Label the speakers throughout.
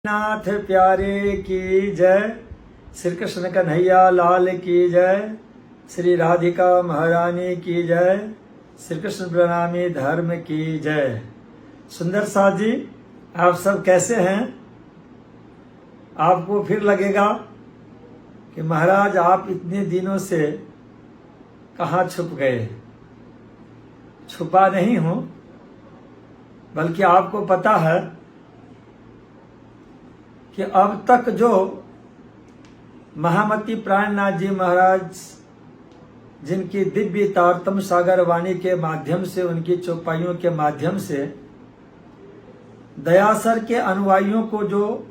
Speaker 1: नाथ प्यारे की जय। श्री कृष्ण कन्हैया लाल की जय। श्री राधिका महारानी की जय। श्री कृष्ण प्रणामी धर्म की जय। सुंदर साथ जी, आप सब कैसे हैं? आपको फिर लगेगा कि महाराज आप इतने दिनों से कहाँ छुप गए। छुपा नहीं हूं, बल्कि आपको पता है कि अब तक जो महामती प्राणनाथ जी महाराज जिनकी दिव्य तारतम सागर वाणी के माध्यम से, उनकी चौपाइयों के माध्यम से दयासर के अनुयायियों को जो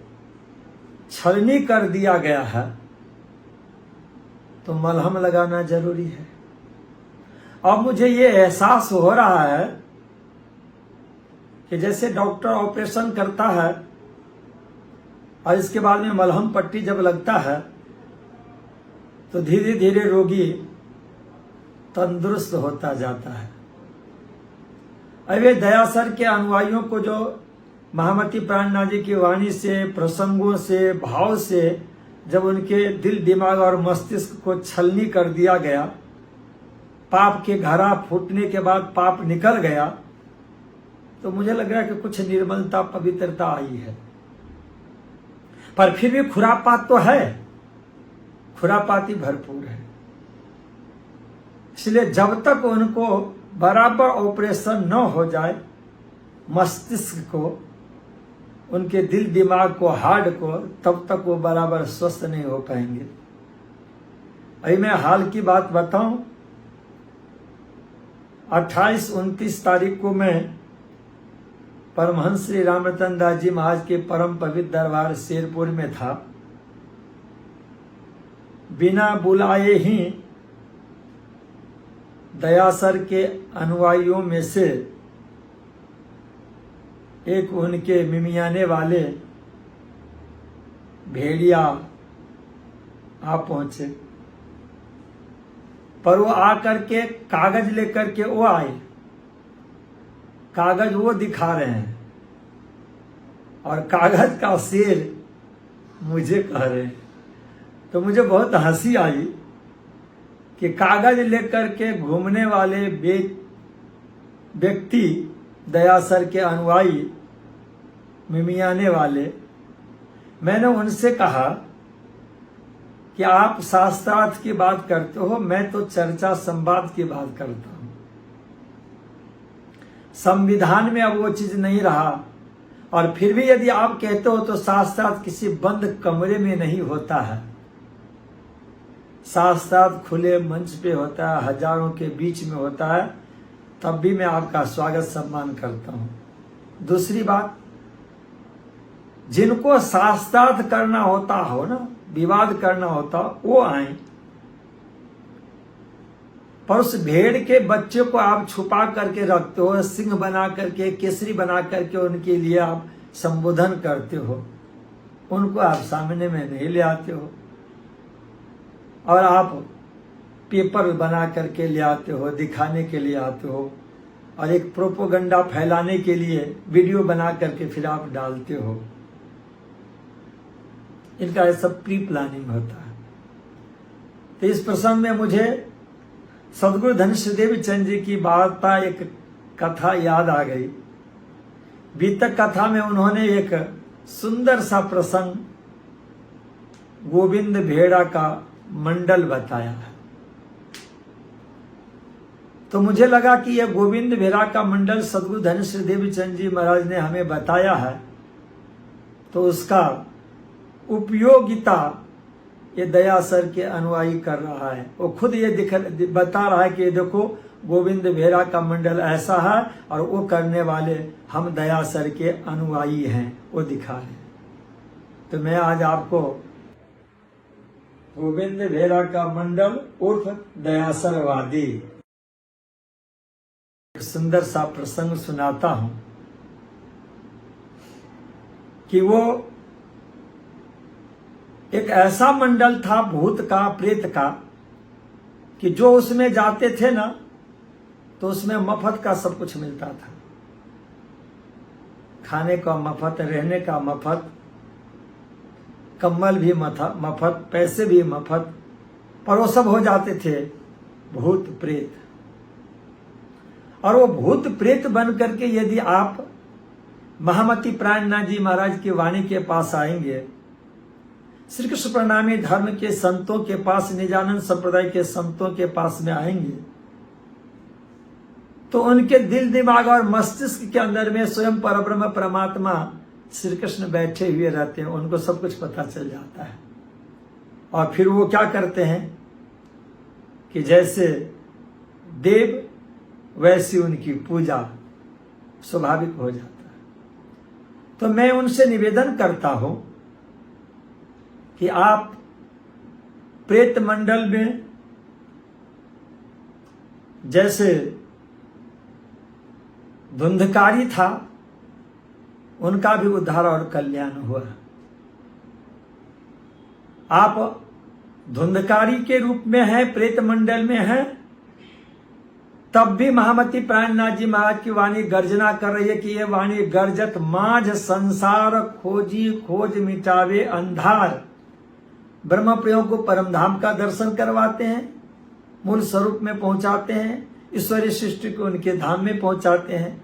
Speaker 1: छलनी कर दिया गया है, तो मलहम लगाना जरूरी है। अब मुझे ये एहसास हो रहा है कि जैसे डॉक्टर ऑपरेशन करता है और इसके बाद में मलहम पट्टी जब लगता है तो धीरे धीरे रोगी तंदुरुस्त होता जाता है। अरे दयासर के अनुयायियों को जो महामती प्राणनाथ जी की वाणी से, प्रसंगों से, भाव से जब उनके दिल, दिमाग और मस्तिष्क को छलनी कर दिया गया, पाप के घड़ा फूटने के बाद पाप निकल गया, तो मुझे लग रहा है कि कुछ निर्मलता, पवित्रता आई है। पर फिर भी खुरापात तो है, खुरापाती भरपूर है। इसलिए जब तक उनको बराबर ऑपरेशन न हो जाए, मस्तिष्क को, उनके दिल दिमाग को, हार्ट को, तब तक वो बराबर स्वस्थ नहीं हो पाएंगे। अभी मैं हाल की बात बताऊं, 28-29 तारीख को मैं परमहंस श्री रामरतन दास जी महाराज के परम पवित्र दरबार शेरपुर में था। बिना बुलाए ही दयासर के अनुयायियों में से एक उनके मिमियाने वाले भेड़िया आ पहुंचे, पर वो आकर के कागज लेकर के वो आए। कागज वो दिखा रहे हैं और कागज का शेर मुझे कह रहे हैं। तो मुझे बहुत हंसी आई कि कागज लेकर के घूमने वाले व्यक्ति, दयासर के अनुयायी, मिमियाने वाले, मैंने उनसे कहा कि आप शास्त्रार्थ की बात करते हो, मैं तो चर्चा संवाद की बात करता हूं। संविधान में अब वो चीज नहीं रहा, और फिर भी यदि आप कहते हो तो शास्त्रार्थ किसी बंद कमरे में नहीं होता है। शास्त्रार्थ खुले मंच पे होता है, हजारों के बीच में होता है, तब भी मैं आपका स्वागत सम्मान करता हूं। दूसरी बात, जिनको शास्त्रार्थ करना होता हो ना, विवाद करना होता, वो आए, पर उस भेड़ के बच्चे को आप छुपा करके रखते हो, सिंह बना करके, केसरी बना करके उनके लिए आप संबोधन करते हो, उनको आप सामने में नहीं ले आते हो, और आप पेपर बना करके ले आते हो, दिखाने के लिए आते हो, और एक प्रोपोगंडा फैलाने के लिए वीडियो बना करके फिर आप डालते हो। इनका ये सब प्री प्लानिंग होता है। तो इस प्रसंग में मुझे सदगुरु धनुष देव चंद जी की वार्ता, एक कथा याद आ गई। बीतक कथा में उन्होंने एक सुंदर सा प्रसंग गोविंद भेड़ा का मंडल बताया है। तो मुझे लगा कि यह गोविंद भेड़ा का मंडल सदगुरु धनुष देव चंद जी महाराज ने हमें बताया है, तो उसका उपयोगिता ये दयासर के अनुयायी कर रहा है। वो खुद ये बता रहा है कि देखो गोविंद भेड़ा का मंडल ऐसा है, और वो करने वाले हम दयासर के अनुयायी हैं, वो दिखा रहे। तो मैं आज आपको गोविंद भेड़ा का मंडल उर्फ दयासरवादी एक सुंदर सा प्रसंग सुनाता हूं कि वो एक ऐसा मंडल था भूत का, प्रेत का, कि जो उसमें जाते थे ना, तो उसमें मफत का सब कुछ मिलता था। खाने का मफत, रहने का मफत, कम्बल भी मफत, पैसे भी मफत, पर वो सब हो जाते थे भूत प्रेत। और वो भूत प्रेत बन करके यदि आप महामती प्राणनाथ जी महाराज की वाणी के पास आएंगे, श्री कृष्ण प्रणामी धर्म के संतों के पास, निजानंद संप्रदाय के संतों के पास में आएंगे, तो उनके दिल दिमाग और मस्तिष्क के अंदर में स्वयं परब्रह्म परमात्मा श्री कृष्ण बैठे हुए रहते हैं। उनको सब कुछ पता चल जाता है। और फिर वो क्या करते हैं कि जैसे देव वैसी उनकी पूजा स्वाभाविक हो जाता है। तो मैं उनसे निवेदन करता हूं कि आप प्रेत मंडल में जैसे धुंधकारी था, उनका भी उद्धार और कल्याण हुआ। आप धुंधकारी के रूप में हैं, प्रेत मंडल में हैं, तब भी महामती प्राणनाथ जी महाराज की वाणी गर्जना कर रही है कि ये वाणी गर्जत माझ संसार खोजी खोज मिटावे अंधार। ब्रह्म प्रियों को परमधाम का दर्शन करवाते हैं, मूल स्वरूप में पहुंचाते हैं, ईश्वरीय सृष्टि को उनके धाम में पहुंचाते हैं,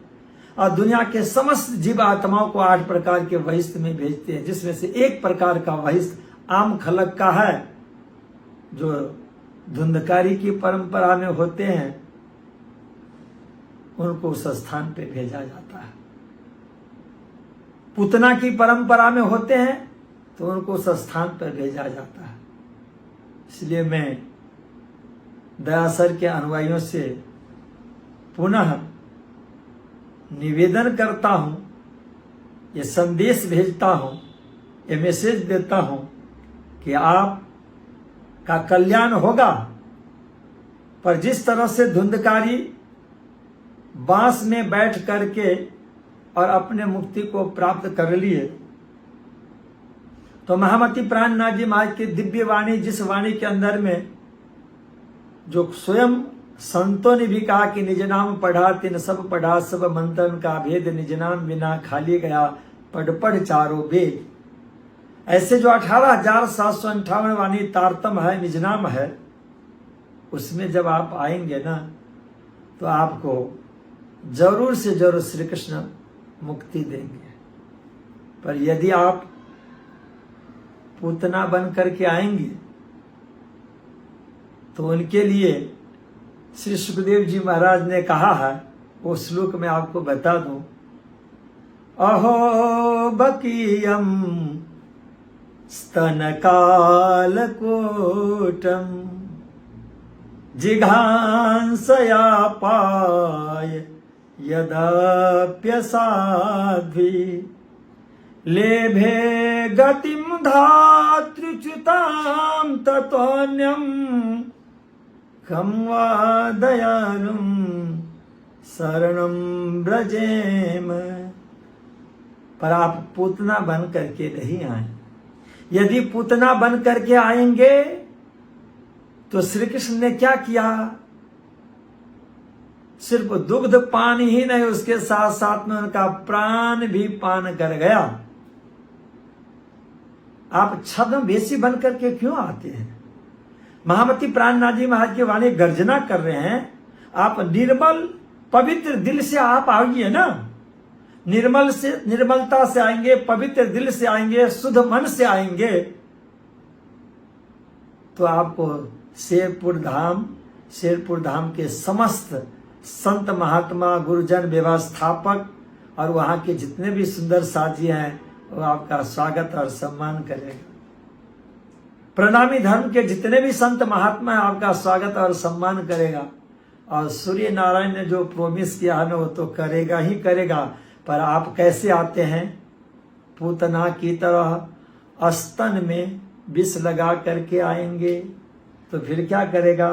Speaker 1: और दुनिया के समस्त जीव आत्माओं को 8 प्रकार के वहिष्ठ में भेजते हैं, जिसमें से एक प्रकार का वहिष्ठ आम खलक का है, जो धुंधकारी की परंपरा में होते हैं, उनको उस स्थान पे भेजा जाता है। पूतना की परंपरा में होते हैं तो उनको उस स्थान पर भेजा जाता है। इसलिए मैं दयासर के अनुयायियों से पुनः निवेदन करता हूं, ये संदेश भेजता हूं, ये मैसेज देता हूं कि आप का कल्याण होगा। पर जिस तरह से धुंधकारी बांस में बैठ करके और अपने मुक्ति को प्राप्त कर लिए, तो महामती प्राणनाथ जी महाराज की दिव्य वाणी, जिस वाणी के अंदर में जो स्वयं संतों ने भी कहा कि निज नाम पढ़ा तिन सब पढ़ा, सब मंत्रन का भेद, निज नाम बिना खाली गया पढ़ पढ़ चारों वेद। ऐसे जो 18,758 वाणी तारतम है, निज नाम है, उसमें जब आप आएंगे ना, तो आपको जरूर से जरूर श्री कृष्ण मुक्ति देंगे। पर यदि आप पूतना बन करके आएंगे, तो उनके लिए श्री सुखदेव जी महाराज ने कहा है, वो श्लोक में आपको बता दूं, अहो बकीयम स्तन काल कोटम जिघांसया पाय यद्यप्यसाध्वी लेभे गतिम धातृच्युताम ततोन्यम कम वा दयालुम शरणम ब्रजेम। पर आप पूतना बन करके नहीं आए। यदि पूतना बन करके आएंगे तो श्री कृष्ण ने क्या किया? सिर्फ दुग्ध पान ही नहीं, उसके साथ साथ में उनका प्राण भी पान कर गया। आप छद्मवेशी बन करके क्यों आते हैं? महामती प्राणनाथ जी महाराज की वाणी गर्जना कर रहे हैं, आप निर्मल पवित्र दिल से आप आइए ना। निर्मलता से आएंगे, पवित्र दिल से आएंगे, शुद्ध मन से आएंगे, तो आपको शेरपुर धाम के समस्त संत महात्मा, गुरुजन, व्यवस्थापक और वहां के जितने भी सुंदर साथी हैं, वो आपका स्वागत और सम्मान करेगा। प्रणामी धर्म के जितने भी संत महात्मा हैं, आपका स्वागत और सम्मान करेगा। और सूर्य नारायण ने जो प्रोमिस किया है ना, वो तो करेगा ही करेगा। पर आप कैसे आते हैं? पूतना की तरह स्तन में विष लगा करके आएंगे, तो फिर क्या करेगा?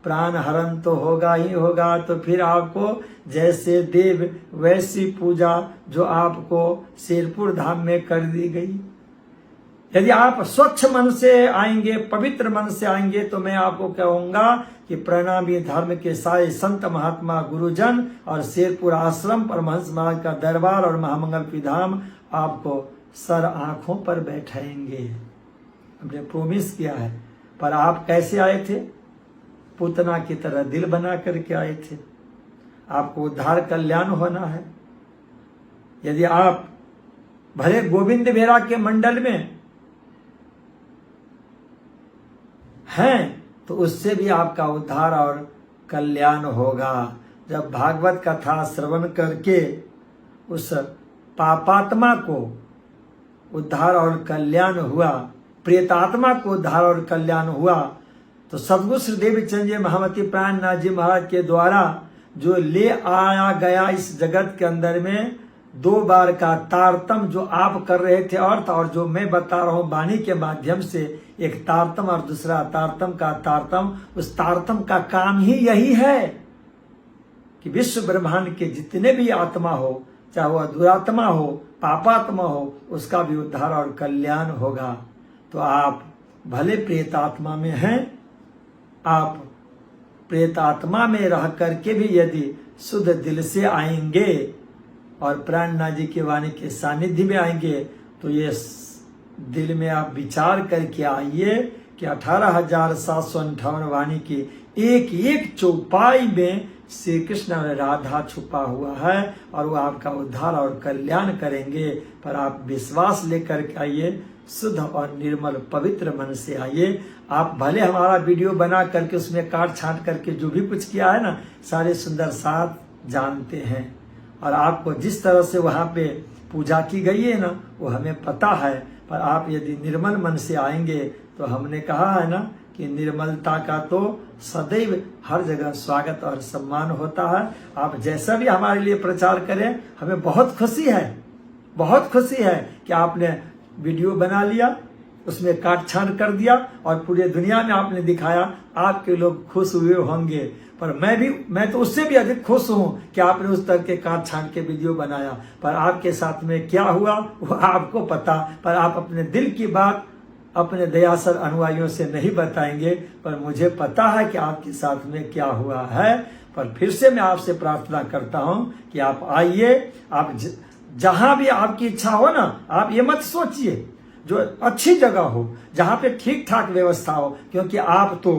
Speaker 1: प्राण हरण तो होगा ही होगा। तो फिर आपको जैसे देव वैसी पूजा जो आपको शेरपुर धाम में कर दी गई। यदि आप स्वच्छ मन से आएंगे, पवित्र मन से आएंगे, तो मैं आपको कहूंगा कि प्रणामी धर्म के सारे संत महात्मा, गुरुजन और शेरपुर आश्रम परमहंस महाराज का दरबार और महामंगल धाम आपको सर आंखों पर बैठाएंगे। हमने प्रोमिस किया है। पर आप कैसे आए थे? पूतना की तरह दिल बना करके आए थे। आपको उद्धार कल्याण होना है। यदि आप भले गोविंद बेहरा के मंडल में हैं तो उससे भी आपका उद्धार और कल्याण होगा। जब भागवत कथा श्रवण करके उस पापात्मा को उद्धार और कल्याण हुआ, प्रेतात्मा को उद्धार और कल्याण हुआ, तो सद्गुरु श्री देवीचंद जी महामती प्राणनाथ जी महाराज के द्वारा जो ले आया गया इस जगत के अंदर में 2 बार का तारतम जो आप कर रहे थे अर्थ और जो मैं बता रहा हूं वाणी के माध्यम से, एक तारतम और दूसरा तारतम का तारतम, उस तारतम का काम ही यही है कि विश्व ब्रह्मांड के जितने भी आत्मा हो, चाहे वह दुरात्मा हो, पापात्मा हो, उसका भी उद्धार और कल्याण होगा। तो आप भले प्रेतात्मा में हैं, आप प्रेतात्मा में रह करके भी यदि शुद्ध दिल से आएंगे और प्राणनाथ जी की वाणी के सानिध्य में आएंगे, तो ये दिल में आप विचार करके आइए कि 18,758 वाणी की एक एक चौपाई में श्री कृष्ण और राधा छुपा हुआ है और वो आपका उद्धार और कल्याण करेंगे। पर आप विश्वास लेकर के आइए, शुद्ध और निर्मल पवित्र मन से आइए। आप भले हमारा वीडियो बना करके उसमें काट छांट करके जो भी कुछ किया है ना, सारे सुंदर साथ जानते हैं और आपको जिस तरह से वहाँ पे पूजा की गई है ना, वो हमें पता है। पर आप यदि निर्मल मन से आएंगे तो हमने कहा है ना कि निर्मलता का तो सदैव हर जगह स्वागत और सम्मान होता है। आप जैसा भी हमारे लिए प्रचार करें, हमें बहुत खुशी है, बहुत खुशी है कि आपने वीडियो बना लिया, उसमें काट छांट कर दिया और पूरे दुनिया में आपने दिखाया। आपके लोग खुश हुए होंगे, पर मैं तो उससे भी अधिक खुश हूं कि आपने उस तरह के काट छांट के वीडियो बनाया। पर आपके साथ में क्या हुआ वो आपको पता, पर आप अपने दिल की बात अपने दयासर अनुयायियों से नहीं बताएंगे, पर मुझे पता है कि आपके साथ में क्या हुआ है। पर फिर से मैं आपसे प्रार्थना करता हूं कि आप आइए, आप जहां भी आपकी इच्छा हो ना, आप ये मत सोचिए, जो अच्छी जगह हो, जहां पे ठीक ठाक व्यवस्था हो, क्योंकि आप तो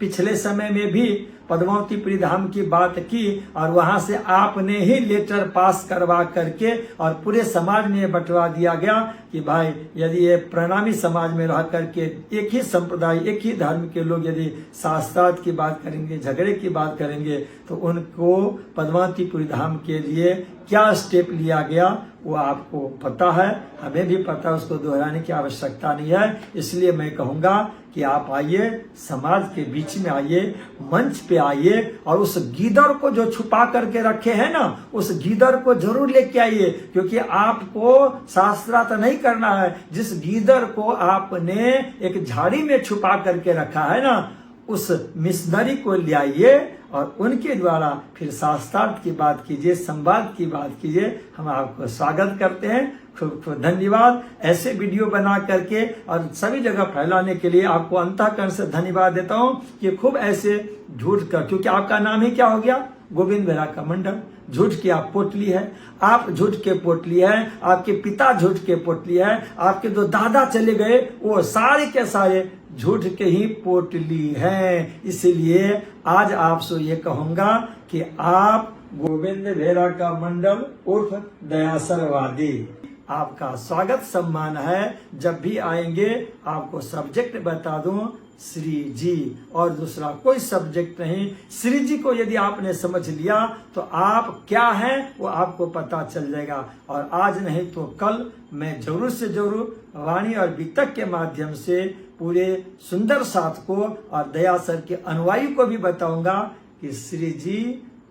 Speaker 1: पिछले समय में भी पद्मावतीपुरी धाम की बात की और वहां से आपने ही लेटर पास करवा करके और पूरे समाज में बंटवा दिया गया कि भाई यदि ये प्रणामी समाज में रह करके एक ही संप्रदाय, एक ही धर्म के लोग यदि शास्त्रार्थ की बात करेंगे, झगड़े की बात करेंगे, तो उनको पद्मावतीपुरी धाम के लिए क्या स्टेप लिया गया वो आपको पता है, हमें भी पता है, उसको दोहराने की आवश्यकता नहीं है। इसलिए मैं कहूँगा कि आप आइए, समाज के बीच में आइए, मंच पे आइए और उस गीदड़ को जो छुपा करके रखे हैं ना, उस गीदड़ को जरूर लेके आइए, क्योंकि आपको शास्त्रार्थ नहीं करना है। जिस गीदड़ को आपने एक झाड़ी में छुपा करके रखा है ना, उस मिशनरी को ले आइए और उनके द्वारा फिर शास्त्रार्थ की बात कीजिए, संवाद की बात कीजिए। हम आपको स्वागत करते हैं। खूब खूब धन्यवाद। ऐसे वीडियो बना करके और सभी जगह फैलाने के लिए आपको अंतःकरण से धन्यवाद देता हूं कि खूब ऐसे झूठ कर, क्योंकि आपका नाम ही क्या हो गया, गोविंद बेहरा का मंडल। झूठ की आप पोटली है, आप झूठ के पोटली है, आपके पिता झूठ के पोटली है, आपके जो दादा चले गए वो सारे के सारे झूठ के ही पोटली हैं। इसलिए आज आपसे ये कहूंगा कि आप गोविंद बेहरा का मंडल उर्फ दयासरवादी, आपका स्वागत सम्मान है। जब भी आएंगे आपको सब्जेक्ट बता दूं श्री जी, और दूसरा कोई सब्जेक्ट नहीं। श्री जी को यदि आपने समझ लिया तो आप क्या हैं वो आपको पता चल जाएगा। और आज नहीं तो कल मैं जरूर से जरूर वाणी और वितक के माध्यम से पूरे सुंदर साथ को और दया सर के अनुयायी को भी बताऊंगा कि श्री जी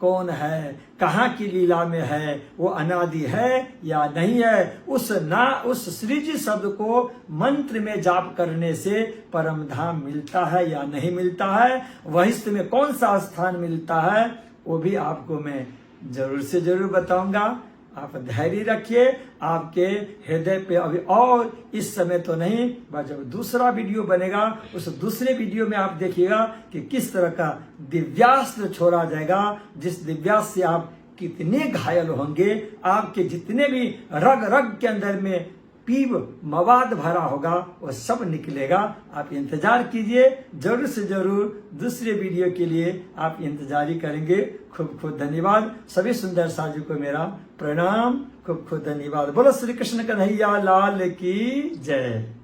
Speaker 1: कौन है, कहाँ की लीला में है, वो अनादि है या नहीं है। उस श्री जी शब्द को मंत्र में जाप करने से परम धाम मिलता है या नहीं मिलता है, वहिष्ठ में कौन सा स्थान मिलता है, वो भी आपको मैं जरूर से जरूर बताऊंगा। आप धैर्य रखिए, आपके हृदय पे अभी और इस समय तो नहीं, पर जब दूसरा वीडियो बनेगा उस दूसरे वीडियो में आप देखिएगा कि किस तरह का दिव्यास्त्र छोड़ा जाएगा, जिस दिव्यास्त्र से आप कितने घायल होंगे, आपके जितने भी रग रग के अंदर में पीव मवाद भरा होगा वो सब निकलेगा। आप इंतजार कीजिए, जरूर से जरूर दूसरे वीडियो के लिए आप इंतजार ही करेंगे। खूब खूब धन्यवाद। सभी सुंदर साजू को मेरा प्रणाम, खूब खूब धन्यवाद। बोलो श्री कृष्ण कन्हैया लाल की जय।